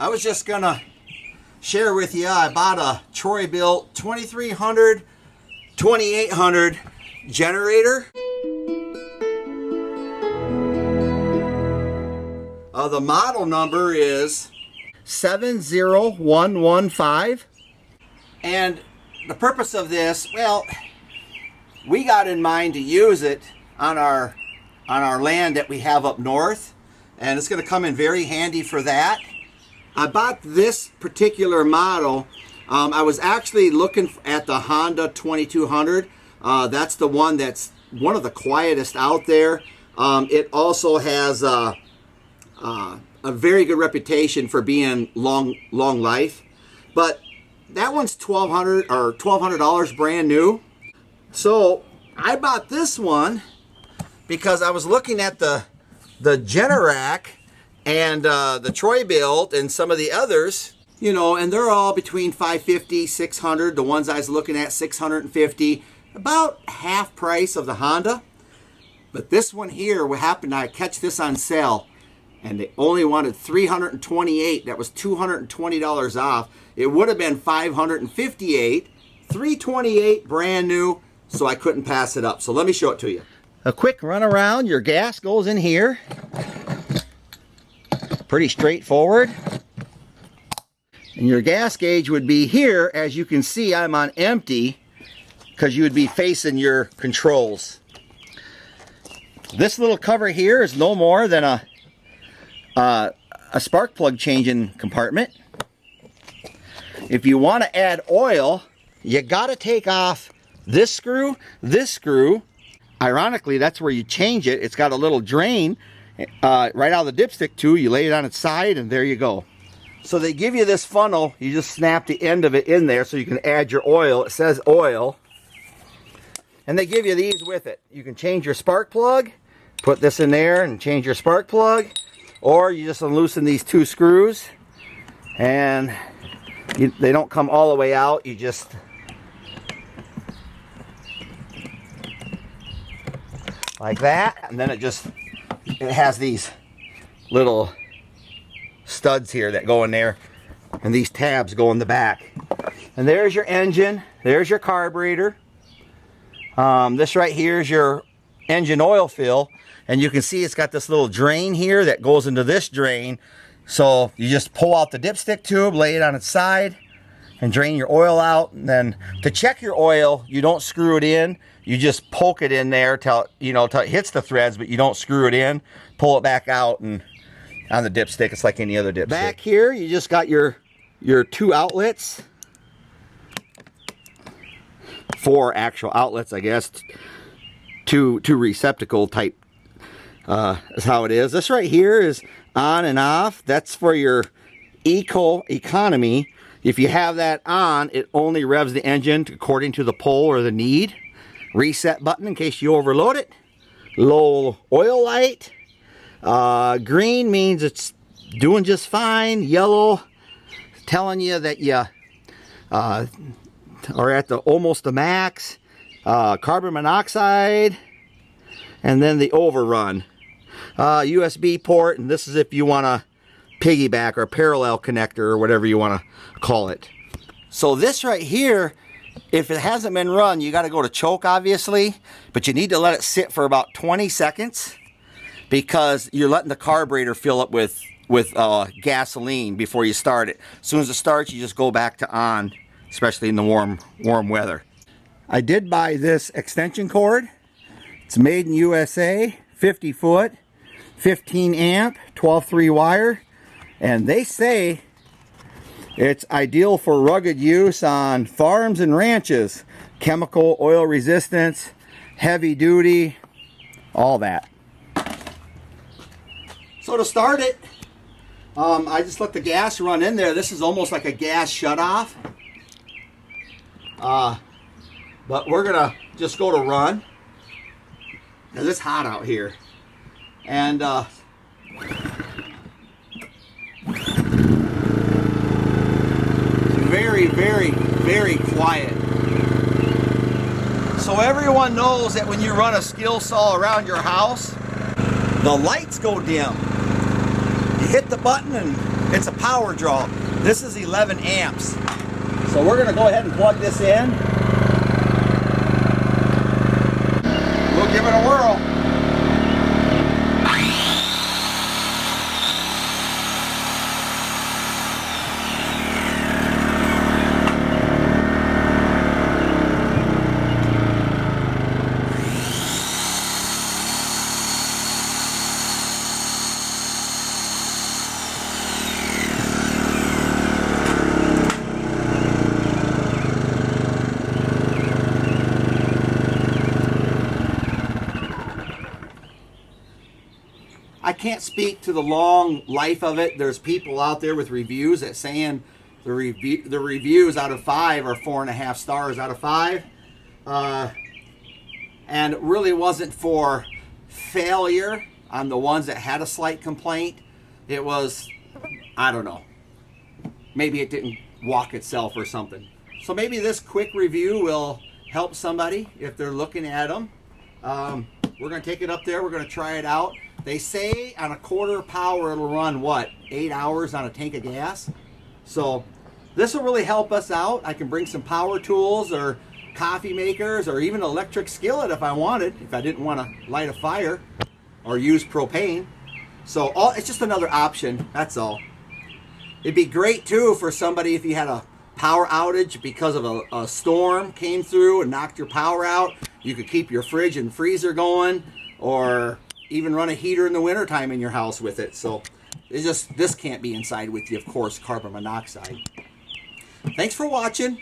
I was just gonna share with you, I bought a Troy-Bilt 2300 2800 generator. The model number is 70115. And the purpose of this, well, we got in mind to use it on our land that we have up north, and it's going to come in very handy for that. I bought this particular model. I was actually looking at the Honda 2200. That's the one that's one of the quietest out there. It also has a very good reputation for being long life, but that one's $1,200 brand new. So I bought this one because I was looking at the Generac and the Troy-Bilt and some of the others, you know, and they're all between $550, $600. The ones I was looking at, $650, about half price of the Honda. But this one here, what happened, I catch this on sale, and they only wanted $328. That was $220 off. It would have been $558, $328 brand new, so I couldn't pass it up. So let me show it to you. A quick run around. Your gas goes in here. Pretty straightforward. And your gas gauge would be here. As you can see, I'm on empty because you would be facing your controls. This little cover here is no more than a spark plug changing compartment. If you want to add oil, you got to take off this screw. Ironically, that's where you change it. It's got a little drain right out of the dipstick too. You lay it on its side and there you go. So they give you this funnel. You just snap the end of it in there so you can add your oil. It says oil. And they give you these with it. You can change your spark plug, put this in there and change your spark plug, or you just unloosen these two screws and they don't come all the way out. You just like that, and then it has these little studs here that go in there, and these tabs go in the back. And there's your engine, there's your carburetor. This right here is your engine oil fill, and you can see it's got this little drain here that goes into this drain. So you just pull out the dipstick tube, lay it on its side, and drain your oil out. And then to check your oil, you don't screw it in. You just poke it in there till it hits the threads, but you don't screw it in. Pull it back out, and on the dipstick, it's like any other dipstick. Back here, you just got your two outlets. 4 actual outlets, I guess. Two receptacle type is how it is. This right here is on and off. That's for your economy. If you have that on, it only revs the engine according to the pull or the need. Reset button in case you overload it. Low oil light. Green means it's doing just fine. Yellow telling you that you are at almost the max. Carbon monoxide, and then the overrun. USB port, and this is if you want to piggyback or parallel connector or whatever you want to call it. So this right here, if it hasn't been run, you got to go to choke obviously, but you need to let it sit for about 20 seconds because you're letting the carburetor fill up with gasoline before you start it. As soon as it starts, you just go back to on, especially in the warm weather. I did buy this extension cord. It's made in USA, 50 foot, 15 amp, 12-3 wire, and they say it's ideal for rugged use on farms and ranches, chemical, oil resistance, heavy duty, all that. So to start it, I just let the gas run in there. This is almost like a gas shutoff. But we're gonna just go to run because it's hot out here, and very, very, very quiet. So everyone knows that when you run a skill saw around your house, the lights go dim. You hit the button and It's a power draw. This is 11 amps. So we're gonna go ahead and plug this in. We'll give it a whirl. I can't speak to the long life of it. There's people out there with reviews that saying the reviews out of 5 are 4.5 stars out of 5. And it really wasn't for failure on the ones that had a slight complaint. It was, I don't know, maybe it didn't walk itself or something. So maybe this quick review will help somebody if they're looking at them. We're going to take it up there. We're going to try it out. They say on a quarter power it'll run, what, 8 hours on a tank of gas? So this will really help us out. I can bring some power tools or coffee makers or even an electric skillet if I wanted, if I didn't want to light a fire or use propane. So it's just another option, that's all. It'd be great too for somebody if you had a power outage because of a storm came through and knocked your power out. You could keep your fridge and freezer going, or even run a heater in the wintertime in your house with it. So it's just, this can't be inside with you, of course, carbon monoxide. Thanks for watching.